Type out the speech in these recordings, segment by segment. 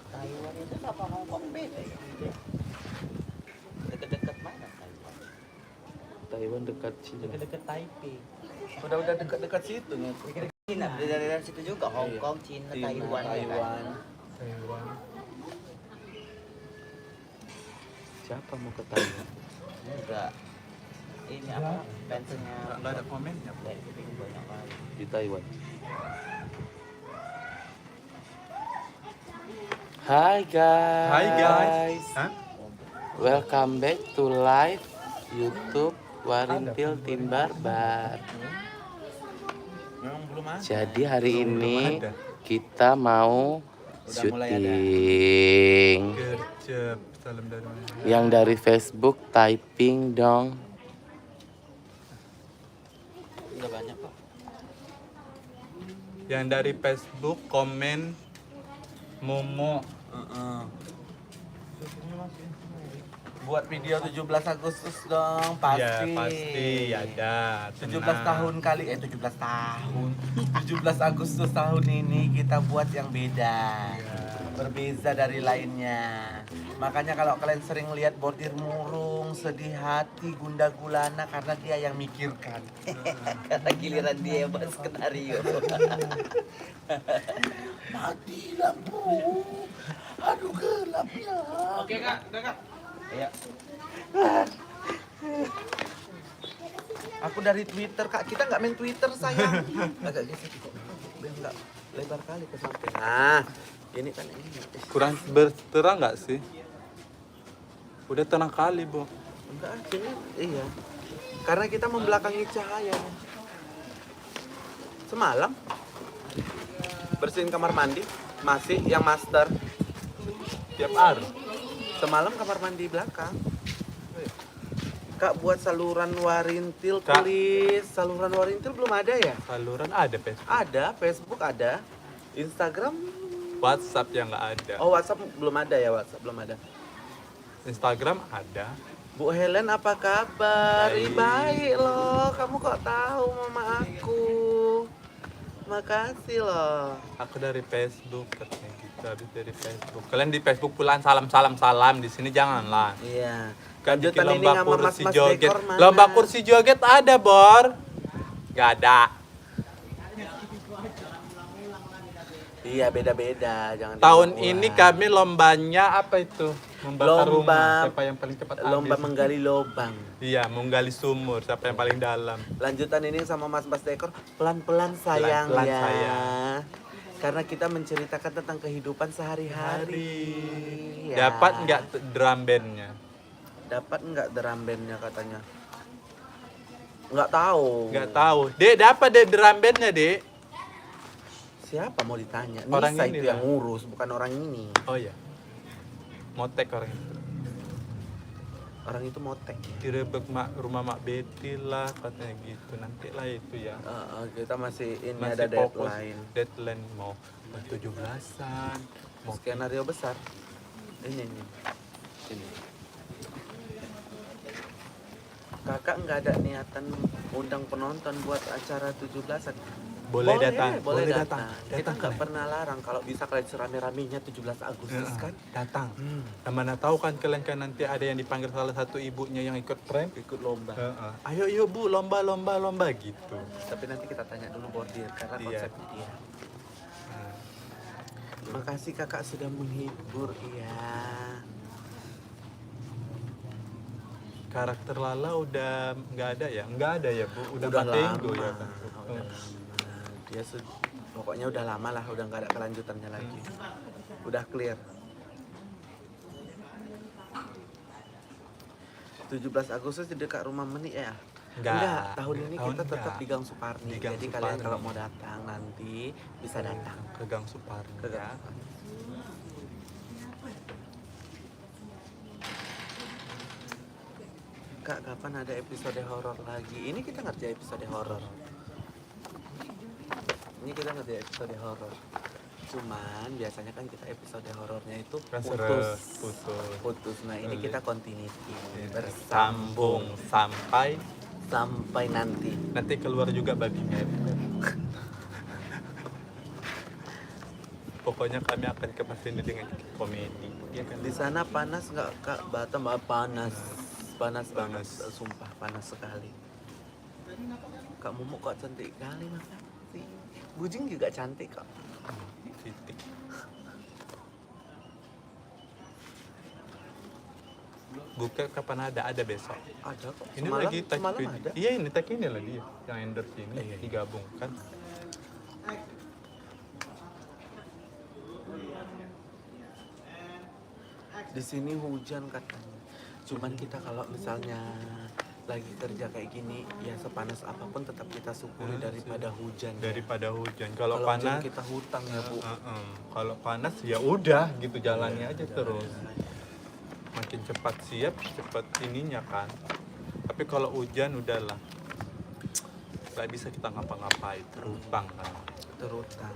Taiwan itu sama Hong Kong beda ya? Dekat-dekat mana Taiwan? Taiwan dekat Cina. Dekat-dekat Taipei. Udah dekat-dekat situ nih. Cina, dari situ juga Hong Kong, Cina, Taiwan. Taiwan. Siapa mau ke Taiwan? Enggak. Ini apa? Fansnya Nggak ada komennya. Blackpink banyak kali. Di Taiwan. Hai guys. Hai guys. Hah? Welcome back to live YouTube Warintil Tim Barbar. Memang belum ada. Jadi hari ini ada. kita mau Udah mulai ada. syuting. Gercep. Salam dari mana? Yang dari Facebook typing dong. Udah banyak kok. Yang dari Facebook komen Momo. Buat video 17 Agustus dong, pasti. Ya pasti ada. 17 tenang. tahun kali 17 tahun. 17 Agustus tahun ini kita buat yang beda. Berbeza dari lainnya. Makanya kalau kalian sering lihat bordir murung, sedih hati, gundah gulana karena dia yang mikirkan. Karena giliran dia yang buat skenario. Mati lampu. Aduh gelapnya. Oke kak, udah kak. Iya. Aku dari Twitter kak, kita nggak main Twitter sayang. Agak geser kok, biar nggak lebar kali ke samping. Nah, ini kan ini. Kurang berterang nggak sih? Udah tenang kali, Bo. Enggak, sini iya. Karena kita membelakangi cahaya. Semalam bersihin kamar mandi, masih yang master. Tiap hari. Semalam kamar mandi belakang. Kak buat saluran warintil Kak. tulis. Saluran warintil belum ada ya? Saluran ada Facebook. Ada, Facebook ada. Instagram, WhatsApp yang nggak ada. oh WhatsApp belum ada ya, WhatsApp belum ada. Instagram ada. Bu Helen apa kabar? Baik. Baik loh, kamu kok tahu mama aku? Makasih loh. Aku dari Facebook katanya gitu. Habis dari Facebook. Kalian di Facebook pulang salam. Di sini janganlah. Iya. Kan bikin Lanjutan ini lomba sama kursi mas joget. dekor mana? Lomba kursi joget ada, Bor. Gak ada. Iya beda-beda, jangan Tahun dibuat. ini kami lombanya apa itu? Membakar Lomba- rumah. Siapa yang paling cepat lomba habis? menggali lubang. Iya, menggali sumur. Siapa yang paling dalam? Lanjutan ini sama mas dekor pelan-pelan sayang Pelan-pelan, ya. sayang. Karena kita menceritakan tentang kehidupan sehari-hari. Ya. Dapat nggak drum bandnya? Dapat nggak drum bandnya katanya? Nggak tahu. Nggak tahu. Dek, dapat deh drum bandnya, Dek. Siapa mau ditanya? Orang Nisa ini itu lah. yang ngurus, bukan orang ini. Oh iya. Motek orang itu. Orang itu motek. Direbek rumah Mak Betty lah katanya gitu. Nanti lah itu ya. Kita masih ini Masih ada fokus deadline. deadline mau 17-an. Mau Skenario besar. Ini. Kakak nggak ada niatan undang penonton buat acara 17-an. boleh datang. Boleh datang. Kita Datang nggak kalian. pernah larang kalau bisa kalian serame-ramenya 17 Agustus kan. Datang. Dan mana tahu kan kalian kan nanti ada yang dipanggil salah satu ibunya yang ikut prank. Ikut lomba. Ayo yuk Bu, lomba gitu. Tapi nanti kita tanya dulu bordir karena Iya. konsep dia. Makasih kakak sudah menghibur ya. Karakter Lala udah nggak ada ya? Nggak ada ya Bu? Udah Udah Patenggo lama. ya kan? Udah lama. Dia pokoknya udah lama lah, udah nggak ada kelanjutannya lagi. Udah clear. 17 Agustus di dekat rumah Meni ya? Enggak. Tahun ini Tahun kita tetap enggak. di Gang Suparni. Di Gang Jadi kalian Suparni. kalau mau datang nanti bisa datang Ke Gang Suparni. ke ya. Gang Suparni. Kak, kapan ada episode horor lagi? Ini kita ngerti episode horor. Ini kita ngerti episode horor. Cuman biasanya kan kita episode horornya itu Kan putus. Nah, ini kita continuity Bersambung sampai sampai nanti. keluar juga babi ngepet. Pokoknya kami akan kemas ini dengan komedi. Ya kan? Di sana panas nggak Kak? Batam panas. Panas banget, Panas. sumpah panas sekali. Kak Mumu kok cantik kali makasih. Bujing juga cantik kok. Titik. Buka kapan ada? Ada besok. Ada kok. Ini Semalam, lagi tag semalam video. ada. Iya ini tag ini lah dia yang endorse ini Iya. digabungkan. Di sini hujan katanya. Cuman kita kalau misalnya lagi kerja kayak gini, ya sepanas apapun tetap kita syukuri daripada hujan. ya. Daripada hujan. Kalau hujan panas kita hutang ya Bu. Kalau panas ya udah gitu jalannya aja terus. Makin cepat siap, cepat ininya kan. Tapi kalau hujan udahlah. Gak bisa kita ngapa-ngapain, terutang kan. Terutang.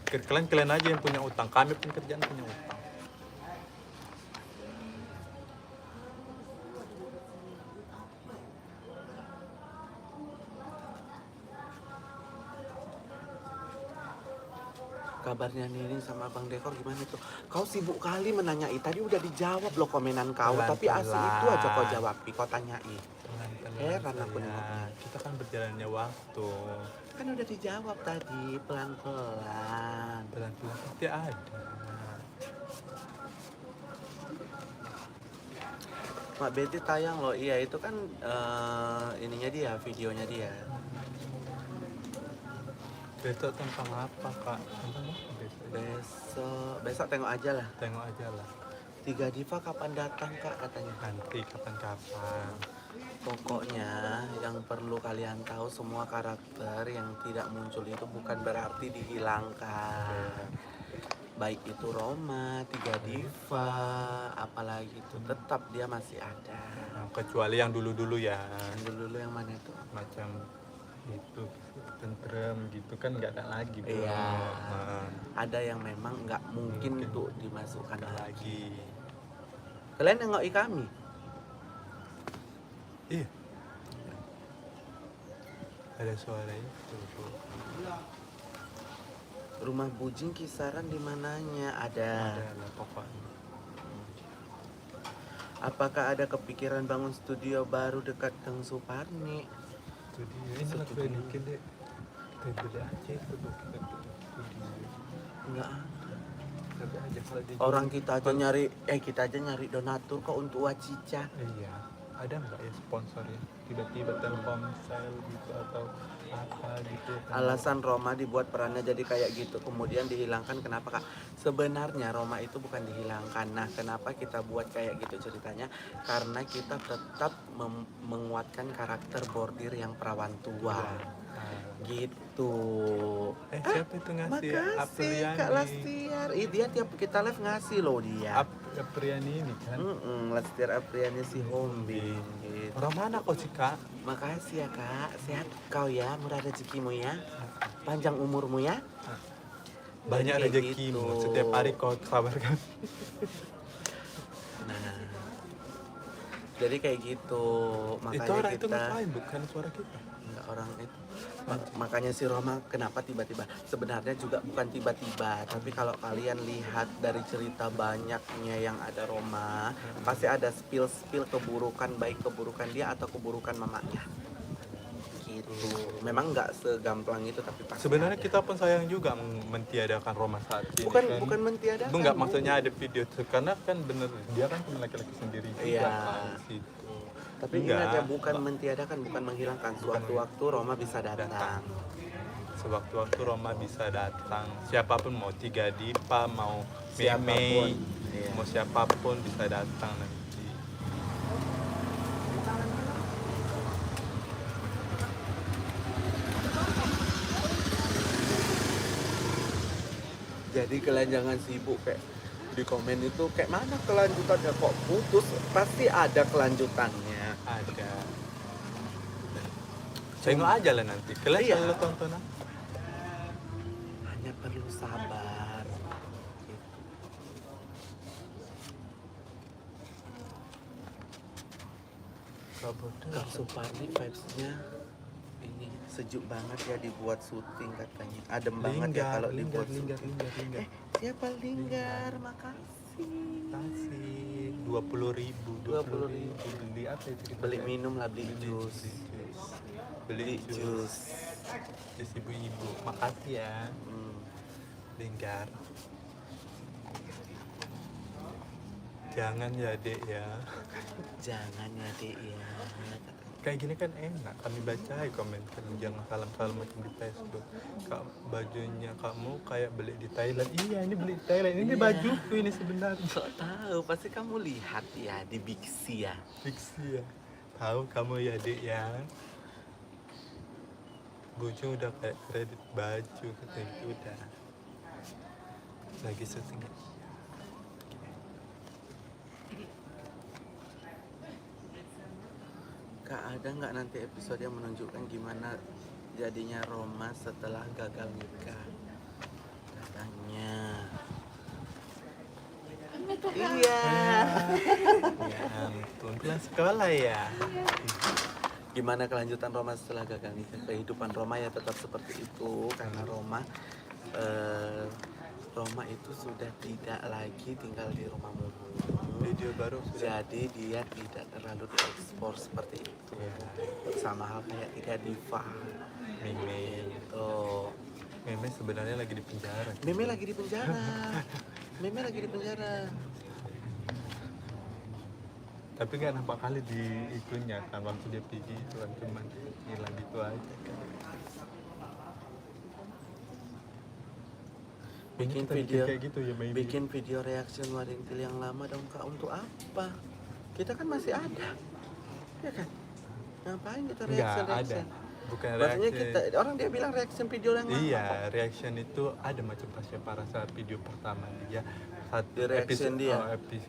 Kalian aja yang punya utang, kami pun kerjaan punya utang. Kabarnya Nini sama Bang Dekor gimana tuh? Kau sibuk kali menanyai. Tadi udah dijawab loh komenan kau. Tapi asli itu aja kau jawab. Kau tanyai. Heran aku nengoknya. Kita kan berjalannya waktu. Kan udah dijawab tadi. Pelan-pelan. Pelan-pelan pasti ada. Mak Betty tayang loh. Iya itu kan ininya dia. Videonya dia. Besok tentang apa kak? Tentang apa besok? Besok tengok aja lah. Tengok aja lah. 3 Diva kapan datang Kak katanya. Nanti kapan-kapan. Pokoknya yang perlu kalian tahu semua karakter yang tidak muncul itu bukan berarti dihilangkan. Baik itu Roma, 3 Diva, apalagi itu tetap dia masih ada. Nah, kecuali yang dulu-dulu ya. Dulu yang mana itu? Macam itu tentrem gitu kan nggak ada lagi. Bro. Iya. Nah, Ada yang memang nggak mungkin Mungkin. untuk dimasukkan ada lagi. lagi. Kalian nengoki kami. Iya. Ada suara itu. Rumah Bujing kisaran di mananya? Ada. Ada lah pokoknya. Apakah ada kepikiran bangun studio baru dekat Gang Suparni? Itu dia. Ini lah gue bikin deh. Kita beli aja itu tuh, kita bikin studio. Enggak. Tapi aja kalau di Orang kita aja nyari donatur kok untuk Wacica. Iya. Ada nggak ya sponsornya? Tiba-tiba Telkomsel gitu atau apa gitu. Alasan Roma dibuat perannya jadi kayak gitu kemudian dihilangkan kenapa Kak? Sebenarnya Roma itu bukan dihilangkan. Nah, kenapa kita buat kayak gitu ceritanya? Karena kita tetap menguatkan karakter bordir yang perawan tua. Gitu. Siapa itu ngasih? Makasih Apriani. Kak Lastiar. Dia tiap kita live ngasih loh dia. Apriani ini kan. Lastiar Apriani si Hombing gitu. Orang mana kok sih kak? Makasih ya Kak. Sehat kau ya, murah rezekimu ya. Panjang umurmu ya. Banyak Jadi kayak rezekimu. gitu. Setiap hari kau kabarkan. Nah. Jadi kayak gitu. Makanya Itu orang kita itu ngapain? Bukan suara kita. enggak orang itu. Makanya si Roma kenapa tiba-tiba? Sebenarnya juga bukan tiba-tiba, tapi kalau kalian lihat dari cerita banyaknya yang ada Roma, pasti ada spill keburukan, baik keburukan dia atau keburukan mamanya. Gitu. Memang nggak segampang itu, tapi pasti Sebenarnya ada. kita pun sayang juga mentiadakan Roma saat ini. bukan mentiadakan. Enggak, maksudnya ada video itu karena kan bener dia kan cuma laki-laki sendiri juga Iya. kan, di situ. Tapi Enggak. ingat ya, bukan mentiadakan, bukan menghilangkan. Suatu waktu Roma bisa datang. Sewaktu-waktu Roma bisa datang. Siapapun mau 3 Diva, mau Siapapun. Meme, Iya. mau siapapun bisa datang nanti. Jadi kalian jangan sibuk kayak di komen itu kayak mana kelanjutannya kok putus, pasti ada kelanjutannya. Ada. Tengok aja lah nanti. Kalian Iya. selalu tonton apa? Hanya perlu sabar. Kak Suparni vibes-nya ini Sejuk banget ya dibuat syuting katanya. Adem banget ya kalau dibuat syuting. Linggar. Siapa Linggar? Makasih. Kasih 20.000 beli apa itu kita Beli minum lah, beli jus. beli jus Jus. ibu-ibu. Makasih ya Linggar. Jangan ya dek ya, Jangan ya dek ya. kayak gini kan enak, kami baca komen kan, jangan salam-salam macam di Facebook. Kak, bajunya kamu kayak beli di Thailand. Iya, ini beli di Thailand, ini Iya. bajuku ini sebenarnya. Kok tahu? Pasti kamu lihat ya di Bixi ya. Fiksi ya, tahu kamu ya dek ya. Bujung udah kayak kredit baju katanya, udah lagi syuting. Kak, ada nggak nanti episode yang menunjukkan gimana jadinya Roma setelah gagal nikah? Katanya. Iya. Ya ampun, pulang sekolah ya. Gimana kelanjutan Roma setelah gagal nikah? Kehidupan Roma ya tetap seperti itu karena Roma itu sudah tidak lagi tinggal di rumah Mumu. Video baru sudah. Jadi dia tidak terlalu diekspor seperti itu. Sama hal kayak tidak Diva. Meme. Gitu. Meme sebenarnya lagi di penjara. Meme lagi di penjara. Meme lagi di penjara. Tapi nggak nampak kali di itunya kan waktu dia pergi itu kan cuman hilang gitu aja kan. Bikin Kita video kayak gitu ya maybe. bikin video reaction Warintil yang lama dong Kak, untuk apa? Kita kan masih ada. Ya kan? Ngapain kita Nggak reaction? ada. Bukan Maksudnya reaction. orang dia bilang reaction video yang lama. Iya, reaction itu ada macam pasca para saat video pertama dia. Di reaction dia?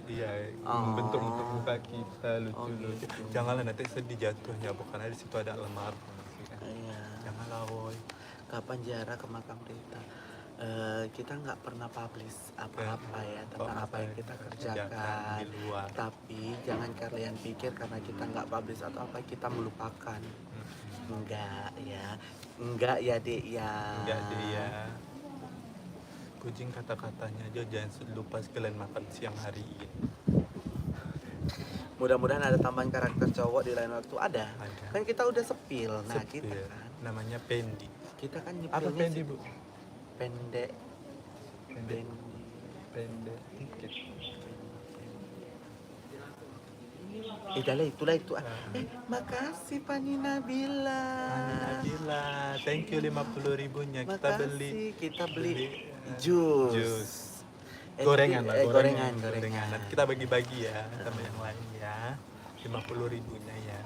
Iya, Oh. membentuk muka kita lucu-lucu. gitu. Janganlah nanti sedih jatuhnya, bukan di situ ada lemar. Iya. Janganlah woy. Kapan Jara ke makam Rita? Kita nggak pernah publish apa-apa ya tentang apa yang kita kerjakan. di luar. Tapi jangan kalian pikir karena kita nggak publish atau apa kita melupakan. Enggak ya dek ya. Enggak deh ya. Kucing kata-katanya aja jangan lupa sekalian makan siang hari ini. Mudah-mudahan ada tambahan karakter cowok di lain waktu. Ada. Ada. Kan kita udah sepil. Nah Sepil. kita kan. Namanya Pendi. Kita kan Apa nyepilnya Pendi bu? pendek. Pendek. Pendek. Dikit. Itulah itu. Makasih Pani Nabila. Nabila, thank you 50.000-nya. Kita beli. Kita beli jus. Jus. Gorengan lah, gorengan. Nanti kita bagi-bagi ya sama yang lain ya. 50.000-nya ya.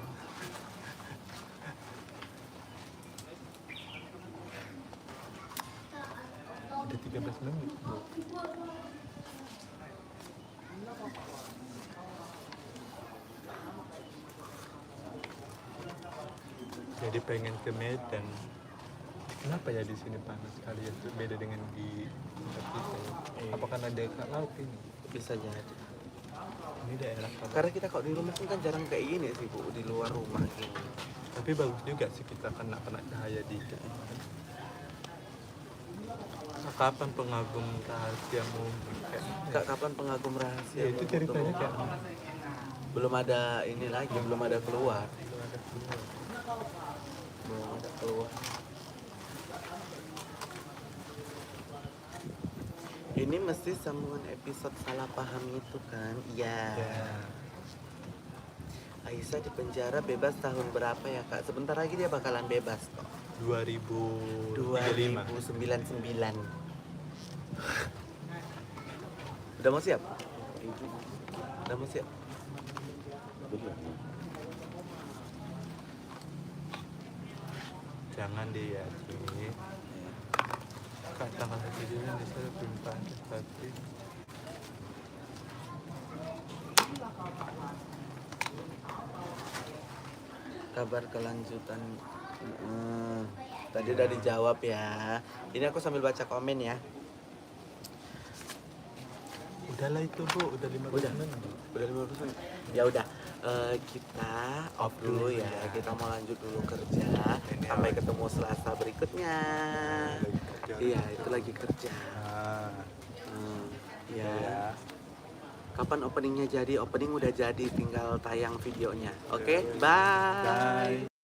Udah 13 menit. Jadi pengen ke Medan. Kenapa ya di sini panas sekali ya? Beda dengan di tempat kita ya? Apa karena dekat laut ini? Bisa jadi. Ini daerah apa? Karena kita kalau di rumah kan jarang kayak gini sih Bu, di luar rumah gini. Tapi bagus juga sih kita kena cahaya dikit. Kapan pengagum rahasiamu? Kak, kapan pengagum rahasia? Ya itu ceritanya kayak Belum ada ini lagi, belum ada keluar. Belum ada keluar. Ini mesti sambungan episode salah paham itu kan? Iya. ya. Aisyah di penjara bebas tahun berapa ya Kak? Sebentar lagi dia bakalan bebas kok. 2035. 2099. Udah mau siap? Udah mau siap? Jangan deh ya, Ci. Kak, tanggal tidurnya disuruh belum tapi Kabar kelanjutan. Tadi udah dijawab ya. Ini aku sambil baca komen ya. udahlah itu Bu, udah 15 Udah. menit. Udah 15 menit. Ya udah. kita off dulu ya. Kita mau lanjut dulu kerja. Sampai ketemu Selasa berikutnya. Iya, itu lagi kerja. Ya. Kapan openingnya jadi? Opening udah jadi, tinggal tayang videonya. Oke, bye.